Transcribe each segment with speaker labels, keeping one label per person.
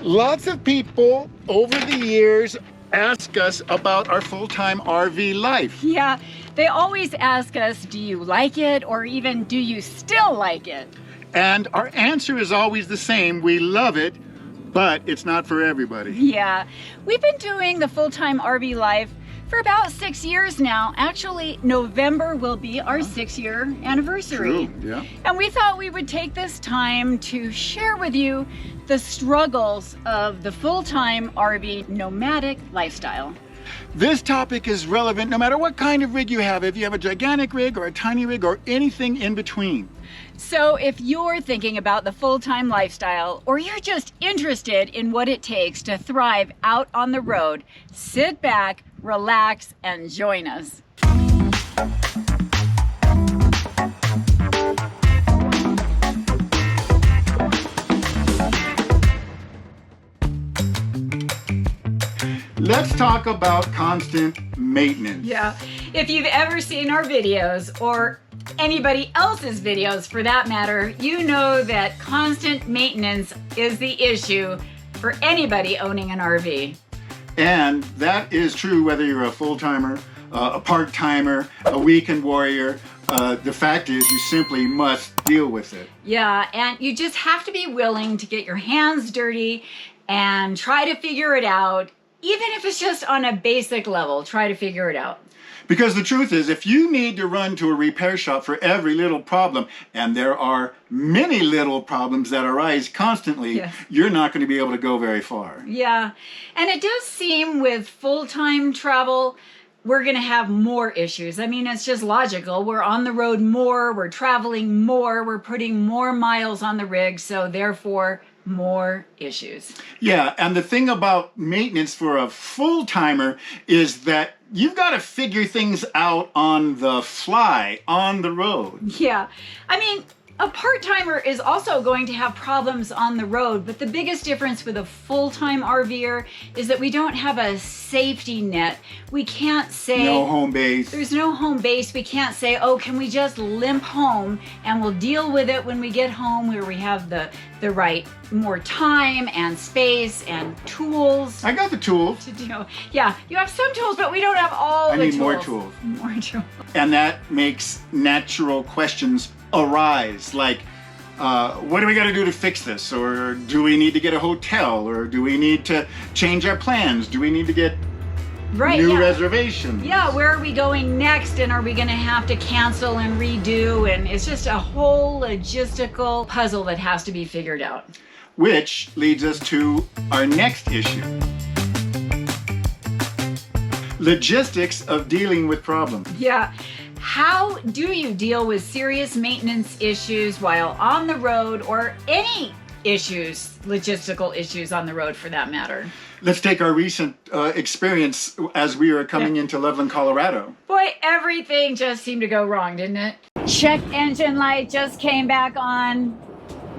Speaker 1: Lots of people over the years ask us about our full-time RV life.
Speaker 2: Yeah, they always ask us, do you like it? Or even, do you still like it?
Speaker 1: And our answer is always the same. We love it, but it's not for everybody.
Speaker 2: Yeah, we've been doing the full-time RV life for about 6 years now. Actually, November will be our 6-year anniversary.
Speaker 1: True, yeah.
Speaker 2: And we thought we would take this time to share with you the struggles of the full-time RV nomadic lifestyle.
Speaker 1: This topic is relevant no matter what kind of rig you have, if you have a gigantic rig or a tiny rig or anything in between.
Speaker 2: So if you're thinking about the full-time lifestyle, or you're just interested in what it takes to thrive out on the road, sit back, relax, and join us.
Speaker 1: Let's talk about constant maintenance.
Speaker 2: Yeah, if you've ever seen our videos, or anybody else's videos for that matter, you know that constant maintenance is the issue for anybody owning an RV.
Speaker 1: And that is true whether you're a full-timer, a part-timer, a weekend warrior. The fact is you simply must deal with it.
Speaker 2: Yeah, and you just have to be willing to get your hands dirty and try to figure it out. Even if it's just on a basic level, try to figure it out.
Speaker 1: Because the truth is, if you need to run to a repair shop for every little problem, and there are many little problems that arise constantly,
Speaker 2: Yes.
Speaker 1: You're not going to be able to go very far.
Speaker 2: Yeah, and it does seem with full-time travel, we're going to have more issues. I mean, it's just logical. We're on the road more, we're traveling more, we're putting more miles on the rig, so therefore more issues.
Speaker 1: Yeah, and the thing about maintenance for a full-timer is that you've got to figure things out on the fly, on the road.
Speaker 2: Yeah, I mean, a part-timer is also going to have problems on the road, but the biggest difference with a full-time RVer is that we don't have a safety net. We can't say...
Speaker 1: No home base.
Speaker 2: There's no home base. We can't say, oh, can we just limp home and we'll deal with it when we get home, where we have the right more time and space and tools.
Speaker 1: I got the tools.
Speaker 2: To do. Yeah, you have some tools, but we don't have all the tools.
Speaker 1: I need more tools.
Speaker 2: More tools.
Speaker 1: And that makes natural questions arise, like, what do we got to do to fix this? Or do we need to get a hotel? Or do we need to change our plans? Do we need to get new reservations?
Speaker 2: Yeah, where are we going next? And are we going to have to cancel and redo? And it's just a whole logistical puzzle that has to be figured out.
Speaker 1: Which leads us to our next issue. Logistics of dealing with problems.
Speaker 2: Yeah. How do you deal with serious maintenance issues while on the road, or any issues, logistical issues on the road for that matter?
Speaker 1: Let's take our recent experience as we were coming into Loveland, Colorado.
Speaker 2: Boy, everything just seemed to go wrong, didn't it? Check engine light just came back on.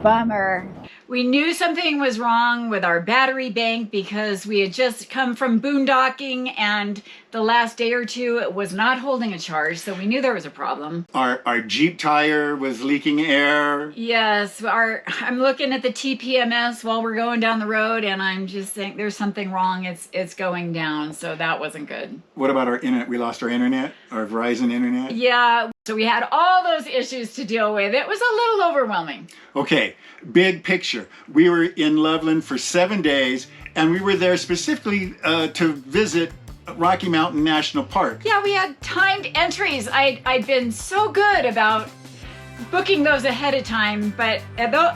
Speaker 2: Bummer. We knew something was wrong with our battery bank because we had just come from boondocking, and the last day or two it was not holding a charge, so we knew there was a problem.
Speaker 1: Our Jeep tire was leaking air.
Speaker 2: Yes, I'm looking at the TPMS while we're going down the road, and I'm just saying there's something wrong. It's going down, so that wasn't good.
Speaker 1: What about our internet? We lost our internet, our Verizon internet.
Speaker 2: Yeah, so we had all those issues to deal with. It was a little overwhelming.
Speaker 1: Okay, big picture. We were in Loveland for 7 days, and we were there specifically to visit Rocky Mountain National Park.
Speaker 2: Yeah, we had timed entries. I'd been so good about booking those ahead of time, but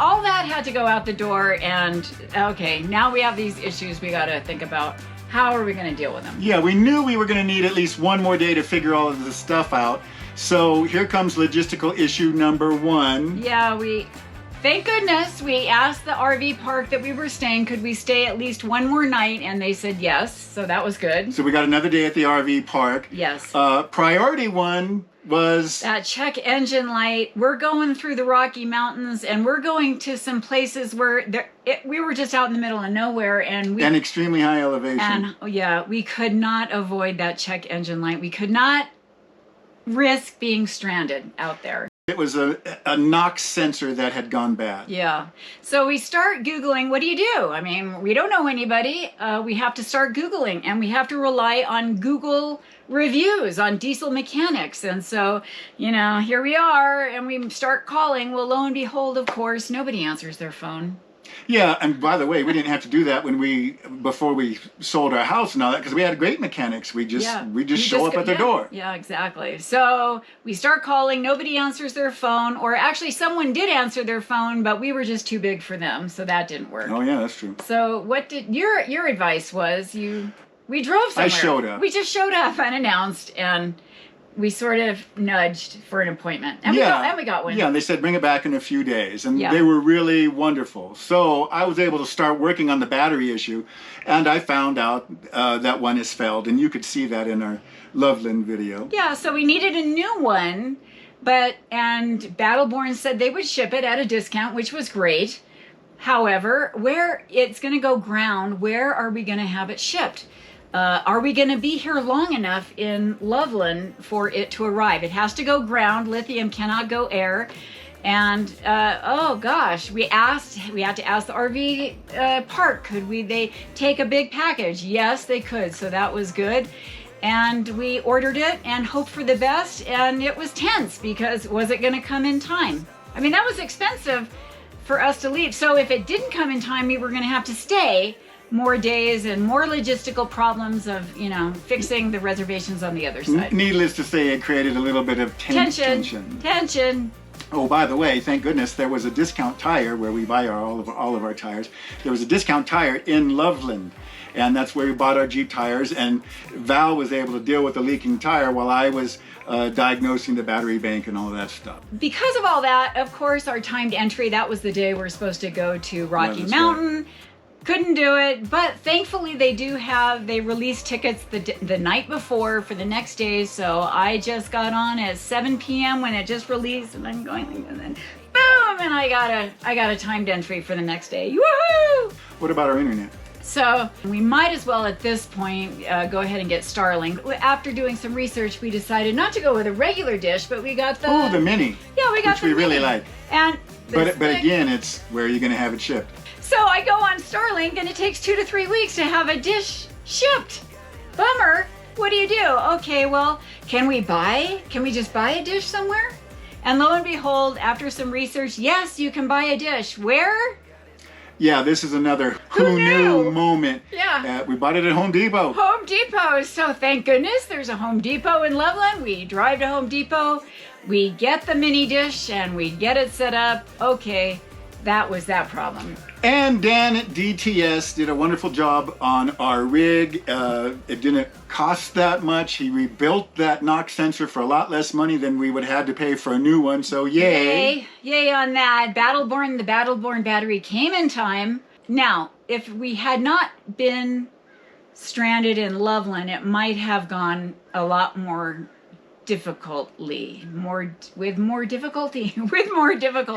Speaker 2: all that had to go out the door, and okay, now we have these issues we gotta think about. How are we gonna deal with them?
Speaker 1: Yeah, we knew we were gonna need at least one more day to figure all of this stuff out. So here comes logistical issue number 1.
Speaker 2: Yeah, thank goodness we asked the RV park that we were staying, could we stay at least one more night? And they said yes, so that was good.
Speaker 1: So we got another day at the RV park.
Speaker 2: Yes.
Speaker 1: Priority 1 was...
Speaker 2: that check engine light. We're going through the Rocky Mountains, and we're going to some places where we were just out in the middle of nowhere, and
Speaker 1: extremely high elevation.
Speaker 2: And yeah, we could not avoid that check engine light. We could not risk being stranded out there.
Speaker 1: It was a NOx sensor that had gone bad.
Speaker 2: Yeah. So we start Googling, what do you do? I mean, we don't know anybody. We have to start Googling, and we have to rely on Google reviews on diesel mechanics. And so, you know, here we are, and we start calling. Well, lo and behold, of course, nobody answers their phone.
Speaker 1: Yeah, and by the way, we didn't have to do that before we sold our house and all that, because we had great mechanics. We just show up at their door.
Speaker 2: Yeah, exactly. So we start calling, nobody answers their phone, or actually someone did answer their phone, but we were just too big for them, so that didn't work.
Speaker 1: Oh yeah, that's true.
Speaker 2: So what did your advice was? We drove somewhere.
Speaker 1: I showed up.
Speaker 2: We just showed up unannounced, and we sort of nudged for an appointment. And we got one.
Speaker 1: Yeah, and they said bring it back in a few days. And
Speaker 2: Yeah.
Speaker 1: they were really wonderful. So I was able to start working on the battery issue. And I found out that one is failed. And you could see that in our Loveland video.
Speaker 2: Yeah, so we needed a new one. And Battleborn said they would ship it at a discount, which was great. However, where it's going to go ground, where are we going to have it shipped? Are we going to be here long enough in Loveland for it to arrive? It has to go ground. Lithium cannot go air. And oh gosh, we had to ask the RV park, they take a big package? Yes, they could. So that was good. And we ordered it and hoped for the best. And it was tense because was it going to come in time? I mean, that was expensive for us to leave. So if it didn't come in time, we were going to have to stay more days and more logistical problems of, you know, fixing the reservations on the other side.
Speaker 1: Needless to say, it created a little bit of tension. Oh, by the way, thank goodness there was a discount tire where we buy all of our tires. There was a discount tire in Loveland, and that's where we bought our Jeep tires. And Val was able to deal with the leaking tire while I was diagnosing the battery bank and all that stuff.
Speaker 2: Because of all that, of course, our timed entry, that was the day we're supposed to go to Rocky Mountain. Right. Couldn't do it, but thankfully they released tickets the night before for the next day. So I just got on at 7 p.m. when it just released, and I'm going, and then boom, and I got a timed entry for the next day. Woohoo!
Speaker 1: What about our internet?
Speaker 2: So we might as well at this point go ahead and get Starlink. After doing some research, we decided not to go with a regular dish, but we got the
Speaker 1: mini.
Speaker 2: Yeah, we got
Speaker 1: which we really like.
Speaker 2: And
Speaker 1: but again, it's where are you going to have it shipped?
Speaker 2: So I go on Starlink, and it takes 2 to 3 weeks to have a dish shipped. Bummer. What do you do? Okay, well, can we just buy a dish somewhere? And lo and behold, after some research, yes, you can buy a dish. Where?
Speaker 1: Yeah, this is another who knew moment.
Speaker 2: Yeah.
Speaker 1: We bought it at Home Depot.
Speaker 2: Home Depot. So thank goodness there's a Home Depot in Loveland. We drive to Home Depot. We get the mini dish, and we get it set up. Okay, that was that problem.
Speaker 1: And Dan at DTS did a wonderful job on our rig. It didn't cost that much. He rebuilt that NOx sensor for a lot less money than we would have had to pay for a new one. So yay.
Speaker 2: Yay on that. The Battleborn battery came in time. Now, if we had not been stranded in Loveland, it might have gone a lot more difficulty.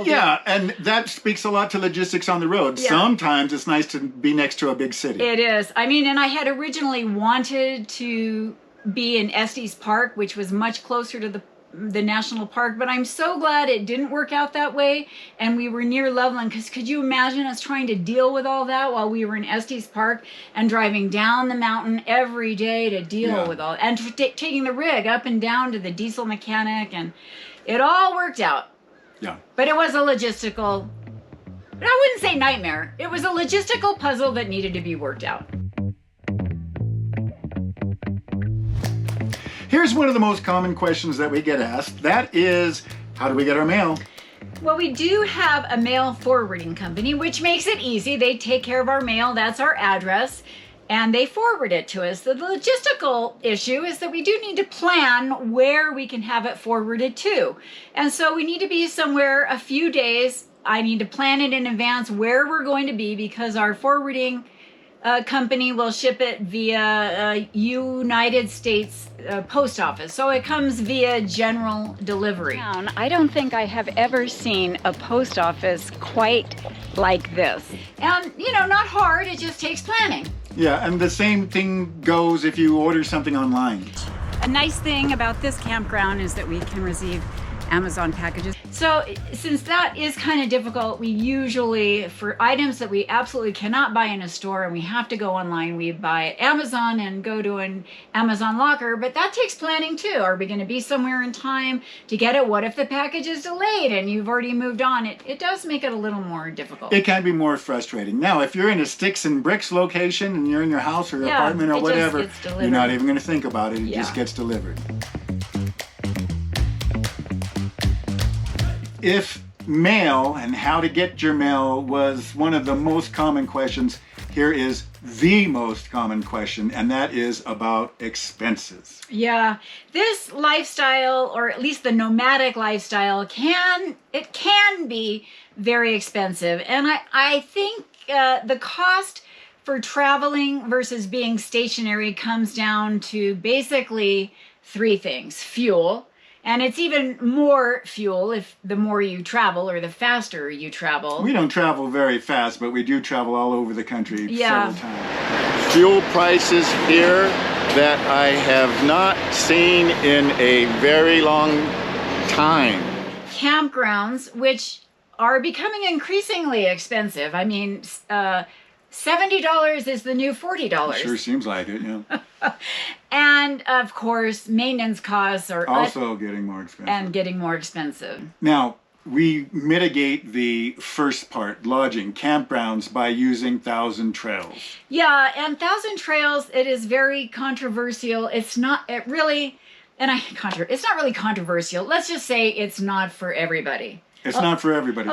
Speaker 1: Yeah, and that speaks a lot to logistics on the road. Yeah. Sometimes it's nice to be next to a big city.
Speaker 2: It is. I mean, and I had originally wanted to be in Estes Park, which was much closer to the national park, but I'm so glad it didn't work out that way and we were near Loveland, because could you imagine us trying to deal with all that while we were in Estes Park and driving down the mountain every day to deal with all, and taking the rig up and down to the diesel mechanic, and it all worked out.
Speaker 1: Yeah.
Speaker 2: But it was a logistical, I wouldn't say nightmare, it was a logistical puzzle that needed to be worked out.
Speaker 1: Here's one of the most common questions that we get asked. That is, how do we get our mail?
Speaker 2: Well, we do have a mail forwarding company, which makes it easy. They take care of our mail. That's our address. And they forward it to us. The logistical issue is that we do need to plan where we can have it forwarded to. And so we need to be somewhere a few days. I need to plan it in advance where we're going to be, because our forwarding company will ship it via United States post office. So it comes via general delivery. I don't think I have ever seen a post office quite like this. And, you know, not hard, it just takes planning.
Speaker 1: Yeah, and the same thing goes if you order something online.
Speaker 2: A nice thing about this campground is that we can receive Amazon packages. So since that is kind of difficult, we usually, for items that we absolutely cannot buy in a store and we have to go online, we buy at Amazon and go to an Amazon locker, but that takes planning too. Are we going to be somewhere in time to get it? What if the package is delayed and you've already moved on? It does make it a little more difficult.
Speaker 1: It can be more frustrating. Now, if you're in a sticks and bricks location and you're in your house or your apartment or whatever, you're not even going to think about it. It just gets delivered. If mail and how to get your mail was one of the most common questions, here is the most common question, and that is about expenses.
Speaker 2: Yeah, this lifestyle, or at least the nomadic lifestyle, can be very expensive. And I think the cost for traveling versus being stationary comes down to basically three things. Fuel. And it's even more fuel if the more you travel or the faster you travel.
Speaker 1: We don't travel very fast, but we do travel all over the country several times.
Speaker 3: Fuel prices here that I have not seen in a very long time.
Speaker 2: Campgrounds, which are becoming increasingly expensive. I mean, $70 is the new $40.
Speaker 1: Sure seems like it, yeah.
Speaker 2: And of course, maintenance costs are
Speaker 1: also getting more expensive.
Speaker 2: And getting more expensive.
Speaker 1: Now, we mitigate the first part, lodging, campgrounds, by using Thousand Trails.
Speaker 2: Yeah, and Thousand Trails, it is very controversial. It's not really controversial. Let's just say it's not for everybody.
Speaker 1: It's not for everybody.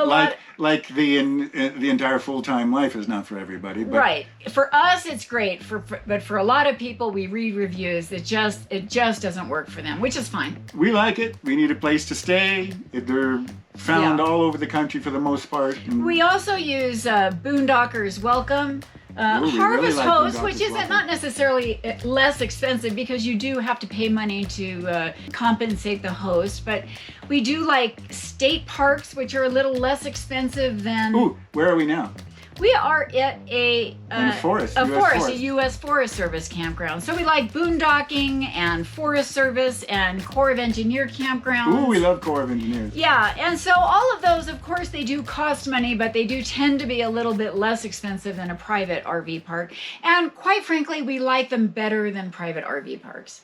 Speaker 1: Like the entire full-time life is not for everybody. But
Speaker 2: right. For us, it's great. But for a lot of people, we read reviews. It just doesn't work for them, which is fine.
Speaker 1: We like it. We need a place to stay. They're found all over the country for the most part.
Speaker 2: We also use Boondockers Welcome. Harvest
Speaker 1: really
Speaker 2: Host, which isn't not necessarily less expensive because you do have to pay money to compensate the host, but we do like state parks, which are a little less expensive than.
Speaker 1: Ooh, where are we now?
Speaker 2: We are at a U.S. Forest Service campground. So we like boondocking and Forest Service and Corps of Engineer campgrounds.
Speaker 1: Ooh, we love Corps of Engineers.
Speaker 2: Yeah, and so all of those, of course, they do cost money, but they do tend to be a little bit less expensive than a private RV park. And quite frankly, we like them better than private RV parks.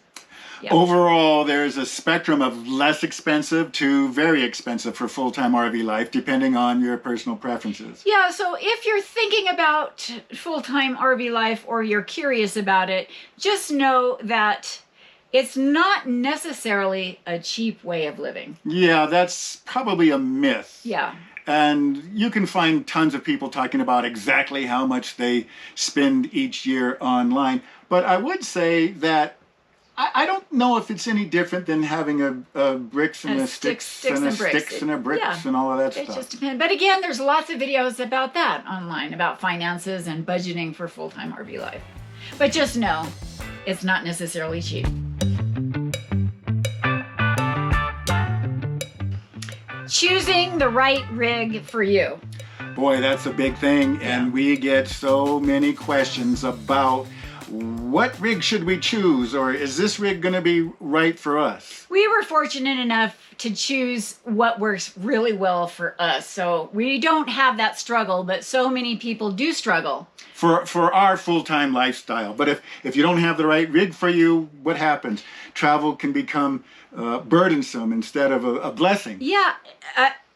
Speaker 2: Yeah.
Speaker 1: Overall, there's a spectrum of less expensive to very expensive for full-time RV life, depending on your personal preferences.
Speaker 2: Yeah, so if you're thinking about full-time RV life or you're curious about it, just know that it's not necessarily a cheap way of living.
Speaker 1: Yeah, that's probably a myth.
Speaker 2: Yeah.
Speaker 1: And you can find tons of people talking about exactly how much they spend each year online. But I would say that I don't know if it's any different than having a bricks and a sticks and a bricks and all of that stuff.
Speaker 2: It just depends. But again, there's lots of videos about that online, about finances and budgeting for full-time RV life. But just know, it's not necessarily cheap. Choosing the right rig for you.
Speaker 1: Boy, that's a big thing, and we get so many questions about what rig should we choose, or is this rig going to be right for us?
Speaker 2: We were fortunate enough to choose what works really well for us, so we don't have that struggle, but so many people do struggle.
Speaker 1: For our full-time lifestyle. But if you don't have the right rig for you, what happens? Travel can become burdensome instead of a blessing.
Speaker 2: Yeah.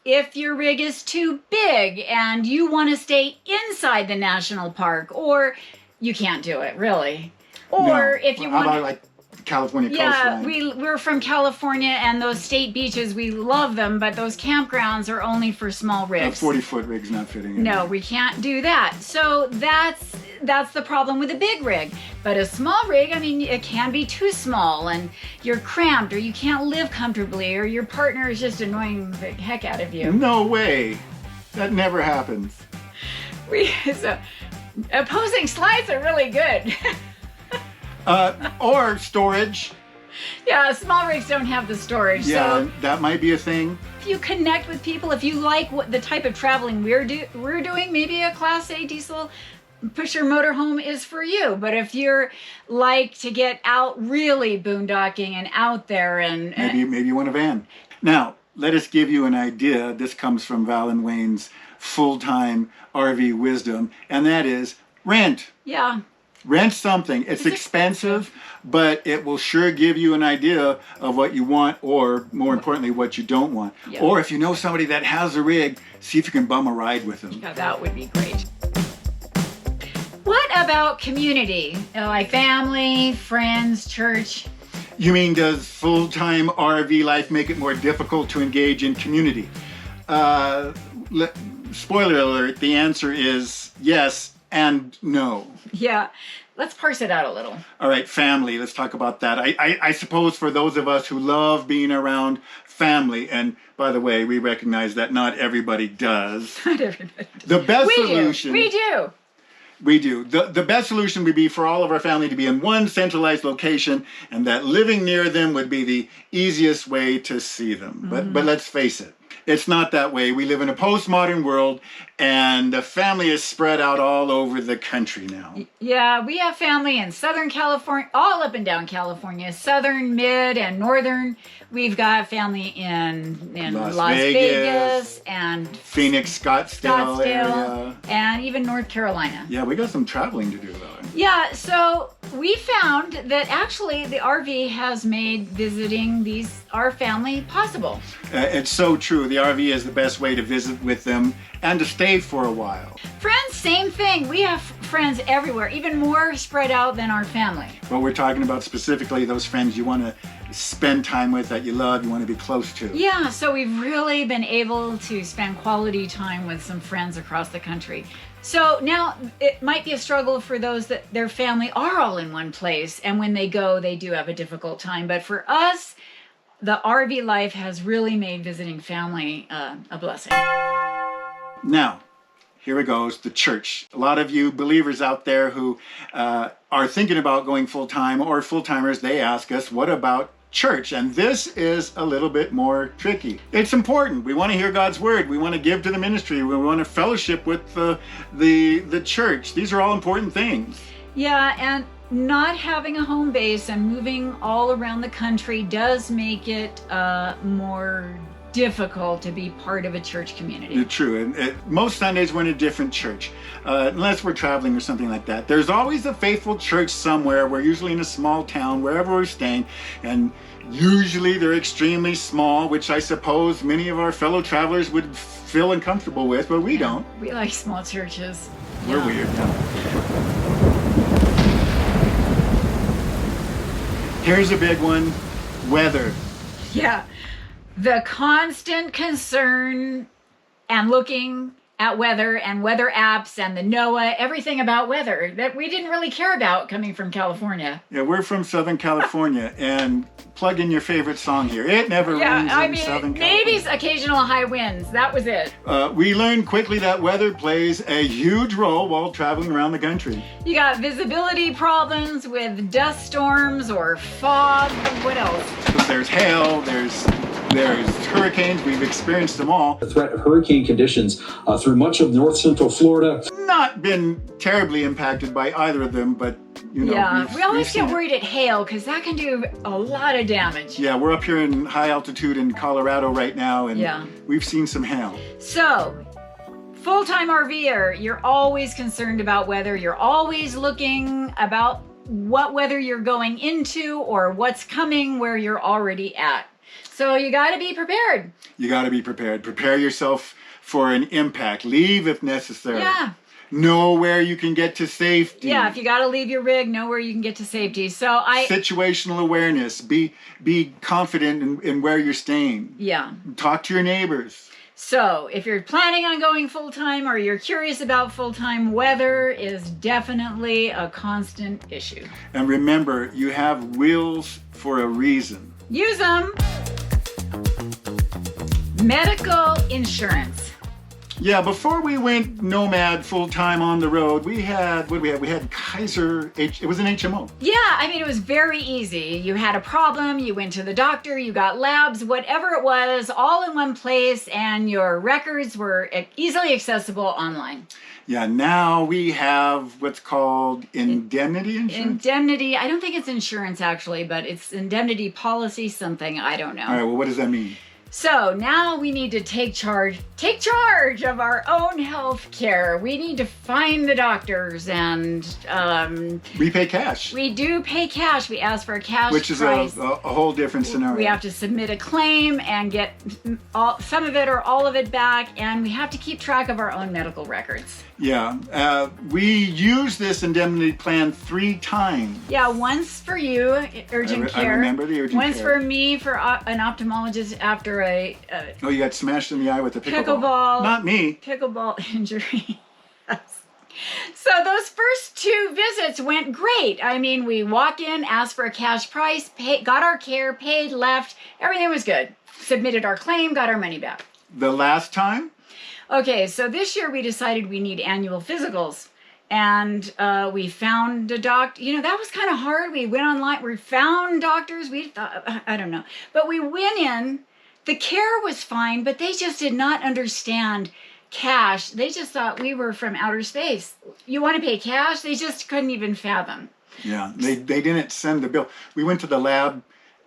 Speaker 2: If your rig is too big and you want to stay inside the national park, or you can't do it, really. Or if you want
Speaker 1: to, like California coastline.
Speaker 2: Yeah, we're from California, and those state beaches, we love them, but those campgrounds are only for small rigs.
Speaker 1: 40-foot rig's not fitting in.
Speaker 2: No, we can't do that. So that's the problem with a big rig. But a small rig, I mean, it can be too small, and you're cramped, or you can't live comfortably, or your partner is just annoying the heck out of you.
Speaker 1: No way. That never happens.
Speaker 2: Opposing slides are really good.
Speaker 1: Or storage.
Speaker 2: Yeah, small rigs don't have the storage.
Speaker 1: Yeah,
Speaker 2: so
Speaker 1: that might be a thing.
Speaker 2: If you connect with people, if you like the type of traveling we're doing, maybe a Class A diesel pusher motorhome is for you. But if you're like to get out really boondocking and out there and
Speaker 1: maybe you want a van. Now, let us give you an idea. This comes from Val and Wayne's full-time RV wisdom, and that is rent.
Speaker 2: Yeah.
Speaker 1: Rent something. It's expensive, but it will sure give you an idea of what you want, or more importantly, what you don't want.
Speaker 2: Yeah.
Speaker 1: Or if you know somebody that has a rig, see if you can bum a ride with them.
Speaker 2: Yeah, that would be great. What about community? Like family, friends, church?
Speaker 1: You mean, does full-time RV life make it more difficult to engage in community? Spoiler alert, the answer is yes and no.
Speaker 2: Yeah, let's parse it out a little.
Speaker 1: All right, family, let's talk about that. I suppose for those of us who love being around family, and by the way, we recognize that not everybody does.
Speaker 2: Not everybody does.
Speaker 1: The best solution...
Speaker 2: We do.
Speaker 1: We do. The best solution would be for all of our family to be in one centralized location, and that living near them would be the easiest way to see them. But let's face it, it's not that way. We live in a postmodern world, and the family is spread out all over the country now.
Speaker 2: Yeah, we have family in Southern California, all up and down California, Southern, Mid, and Northern. We've got family in Las Vegas and
Speaker 1: Phoenix, Scottsdale area.
Speaker 2: And even North Carolina.
Speaker 1: Yeah, we got some traveling to do, though.
Speaker 2: Yeah, so we found that actually the RV has made visiting our family possible.
Speaker 1: It's so true. The RV is the best way to visit with them and to stay for a while.
Speaker 2: Friends, same thing. We have friends everywhere, even more spread out than our family.
Speaker 1: But we're talking about specifically those friends you want to spend time with, that you love, you want to be close to.
Speaker 2: Yeah, so we've really been able to spend quality time with some friends across the country. So now it might be a struggle for those that their family are all in one place, and when they go, they do have a difficult time. But for us, the RV life has really made visiting family a blessing.
Speaker 1: Now, here it goes, the church. A lot of you believers out there who are thinking about going full-time, or full-timers, they ask us, what about church? And this is a little bit more tricky. It's important. We want to hear God's word. We want to give to the ministry. We want to fellowship with the church. These are all important things.
Speaker 2: Yeah, and not having a home base and moving all around the country does make it more difficult to be part of a church community.
Speaker 1: True. And most Sundays we're in a different church, unless we're traveling or something like that. There's always a faithful church somewhere. We're usually in a small town, wherever we're staying, and usually they're extremely small, which I suppose many of our fellow travelers would feel uncomfortable with, but we don't.
Speaker 2: We like small churches.
Speaker 1: We're weird. Here's a big one, weather.
Speaker 2: Yeah. The constant concern and looking at weather and weather apps and the NOAA, everything about weather that we didn't really care about coming from California.
Speaker 1: Yeah, we're from Southern California, and plug in your favorite song here. It never rains in Southern California.
Speaker 2: Maybe occasional high winds. That was it.
Speaker 1: We learned quickly that weather plays a huge role while traveling around the country.
Speaker 2: You got visibility problems with dust storms or fog. What else?
Speaker 1: There's hail, there's hurricanes. We've experienced them all.
Speaker 4: The threat of hurricane conditions through much of north central Florida.
Speaker 1: Not been terribly impacted by either of them, but you know.
Speaker 2: Yeah, we always get worried at hail because that can do a lot of damage.
Speaker 1: Yeah, we're up here in high altitude in Colorado right now, and we've seen some hail.
Speaker 2: So, full-time RVer, you're always concerned about weather. You're always looking about what weather you're going into or what's coming where you're already at. So you got to be prepared.
Speaker 1: You got to be prepared. Prepare yourself for an impact. Leave if necessary.
Speaker 2: Yeah.
Speaker 1: Know where you can get to safety.
Speaker 2: Yeah, if you got to leave your rig, know where you can get to safety. So
Speaker 1: situational awareness. Be confident in where you're staying.
Speaker 2: Yeah.
Speaker 1: Talk to your neighbors.
Speaker 2: So if you're planning on going full-time or you're curious about full-time, weather is definitely a constant issue.
Speaker 1: And remember, you have wheels for a reason.
Speaker 2: Use them. Medical insurance.
Speaker 1: Yeah, before we went nomad full-time on the road, we had, what did we have? We had Kaiser, it was an HMO.
Speaker 2: Yeah, I mean, it was very easy. You had a problem, you went to the doctor, you got labs, whatever it was, all in one place, and your records were easily accessible online.
Speaker 1: Yeah, now we have what's called indemnity insurance.
Speaker 2: Indemnity, I don't think it's insurance actually, but it's indemnity policy something, I don't know.
Speaker 1: All right, well, what does that mean?
Speaker 2: So now we need to take charge of our own health care. We need to find the doctors, and
Speaker 1: we pay cash.
Speaker 2: We do pay cash. We ask for a cash
Speaker 1: which is
Speaker 2: price.
Speaker 1: a whole different scenario.
Speaker 2: We have to submit a claim and get some of it or all of it back, and we have to keep track of our own medical records.
Speaker 1: Yeah, we use this indemnity plan 3 times.
Speaker 2: Yeah, once for you, urgent care.
Speaker 1: I remember the urgent
Speaker 2: once
Speaker 1: care.
Speaker 2: for me, for an ophthalmologist after a
Speaker 1: oh, you got smashed in the eye with a
Speaker 2: pickleball.
Speaker 1: Not me.
Speaker 2: Pickleball injury. So those first 2 visits went great. I mean, we walk in, asked for a cash price, got our care, paid, left. Everything was good. Submitted our claim, got our money back.
Speaker 1: The last time?
Speaker 2: Okay, so this year we decided we need annual physicals. And we found a doctor. You know, that was kind of hard. We went online. We found doctors. We thought, I don't know. But we went in. The care was fine, but they just did not understand cash. They just thought we were from outer space. You want to pay cash? They just couldn't even fathom.
Speaker 1: Yeah, they didn't send the bill. We went to the lab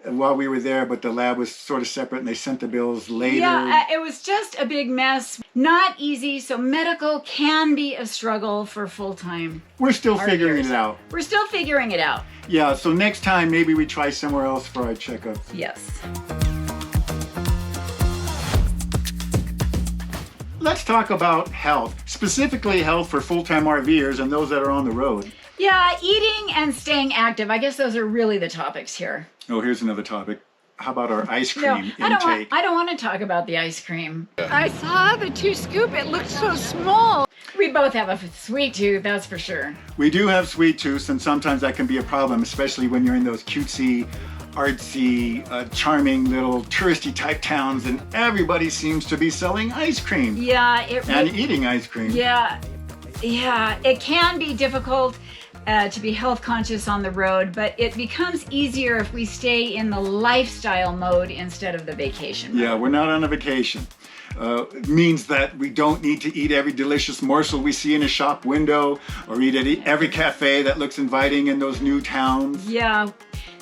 Speaker 1: while we were there, but the lab was sort of separate, and they sent the bills later.
Speaker 2: Yeah, it was just a big mess. Not easy, so medical can be a struggle for full-time.
Speaker 1: We're still figuring it out.
Speaker 2: We're still figuring it out.
Speaker 1: Yeah, so next time maybe we try somewhere else for our checkup.
Speaker 2: Yes.
Speaker 1: Let's talk about health, specifically health for full-time RVers and those that are on the road.
Speaker 2: Yeah, eating and staying active. I guess those are really the topics here.
Speaker 1: Oh, here's another topic. How about our ice cream
Speaker 2: No,
Speaker 1: intake?
Speaker 2: I don't want to talk about the ice cream. I saw the 2 scoop. It looked so small. We both have a sweet tooth, that's for sure.
Speaker 1: We do have sweet tooths, and sometimes that can be a problem, especially when you're in those cutesy, artsy, charming little touristy type towns, and everybody seems to be selling ice cream.
Speaker 2: Yeah,
Speaker 1: and eating ice cream.
Speaker 2: Yeah, it can be difficult to be health conscious on the road, but it becomes easier if we stay in the lifestyle mode instead of the vacation mode.
Speaker 1: Yeah, we're not on a vacation. It means that we don't need to eat every delicious morsel we see in a shop window or eat at every cafe that looks inviting in those new towns.
Speaker 2: Yeah,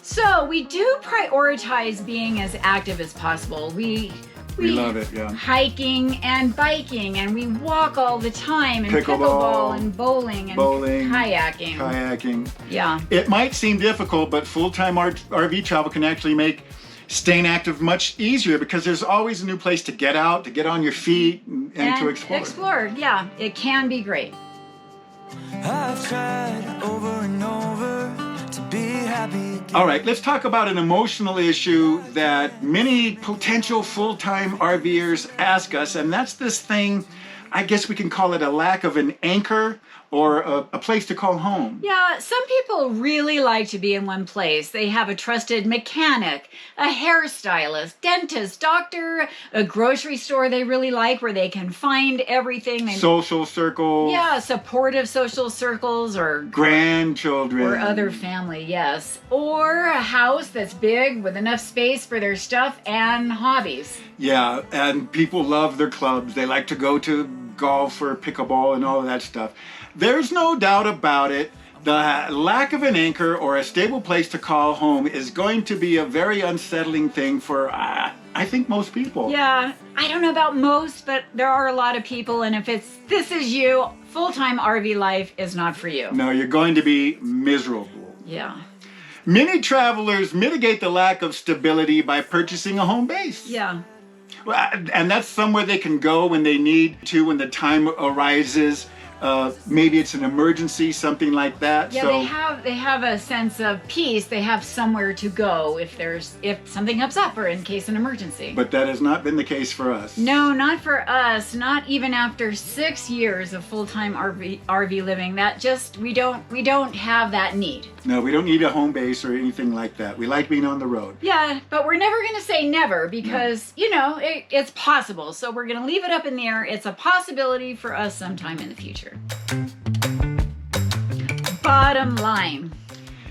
Speaker 2: so we do prioritize being as active as possible. We
Speaker 1: love it, yeah.
Speaker 2: Hiking and biking, and we walk all the time, and pickleball and bowling and kayaking. Yeah.
Speaker 1: It might seem difficult, but full-time RV travel can actually make staying active much easier because there's always a new place to get out, to get on your feet, and to explore.
Speaker 2: Yeah, it can be great.
Speaker 5: I've tried over and over to be happy.
Speaker 1: All right, let's talk about an emotional issue that many potential full-time RVers ask us, and that's this thing, I guess we can call it a lack of an anchor or a place to call home.
Speaker 2: Yeah, some people really like to be in one place. They have a trusted mechanic, a hairstylist, dentist, doctor, a grocery store they really like where they can find everything.
Speaker 1: Social circles.
Speaker 2: Yeah, supportive social circles or
Speaker 1: grandchildren.
Speaker 2: Or other family, yes. Or a house that's big with enough space for their stuff and hobbies.
Speaker 1: Yeah, and people love their clubs. They like to go to golf or pickleball and all of that stuff. There's no doubt about it. The lack of an anchor or a stable place to call home is going to be a very unsettling thing for, I think, most people.
Speaker 2: Yeah, I don't know about most, but there are a lot of people, and if this is you, full-time RV life is not for you.
Speaker 1: No, you're going to be miserable.
Speaker 2: Yeah.
Speaker 1: Many travelers mitigate the lack of stability by purchasing a home base.
Speaker 2: Yeah.
Speaker 1: And that's somewhere they can go when they need to, when the time arises. Maybe it's an emergency, something like that.
Speaker 2: Yeah,
Speaker 1: so,
Speaker 2: they have a sense of peace. They have somewhere to go if something comes up or in case an emergency.
Speaker 1: But that has not been the case for us.
Speaker 2: No, not for us. Not even after 6 years of full-time RV living. That just we don't have that need.
Speaker 1: No, we don't need a home base or anything like that. We like being on the road.
Speaker 2: Yeah, but we're never going to say never because, you know, it's possible. So we're going to leave it up in the air. It's a possibility for us sometime in the future. Bottom line.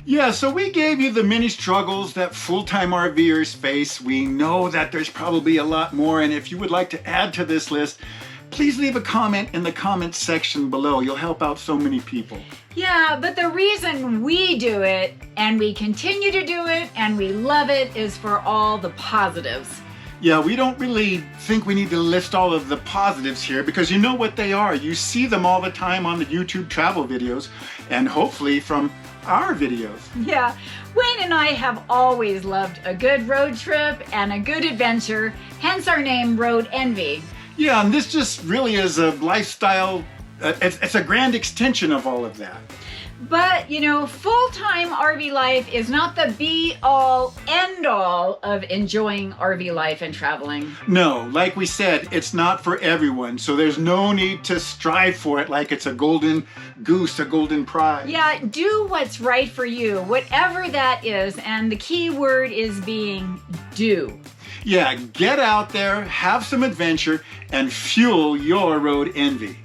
Speaker 1: Yeah, so we gave you the many struggles that full-time RVers face. We know that there's probably a lot more, and if you would like to add to this list, please leave a comment in the comments section below. You'll help out so many people.
Speaker 2: Yeah, but the reason we do it, and we continue to do it, and we love it, is for all the positives.
Speaker 1: Yeah, we don't really think we need to list all of the positives here because you know what they are. You see them all the time on the YouTube travel videos and hopefully from our videos.
Speaker 2: Yeah, Wayne and I have always loved a good road trip and a good adventure, hence our name Road Envy.
Speaker 1: Yeah, and this just really is a lifestyle, it's a grand extension of all of that.
Speaker 2: But, you know, full-time RV life is not the be-all, end-all of enjoying RV life and traveling.
Speaker 1: No, like we said, it's not for everyone, so there's no need to strive for it like it's a golden goose, a golden prize.
Speaker 2: Yeah, do what's right for you, whatever that is, and the key word is being do.
Speaker 1: Yeah, get out there, have some adventure, and fuel your road envy.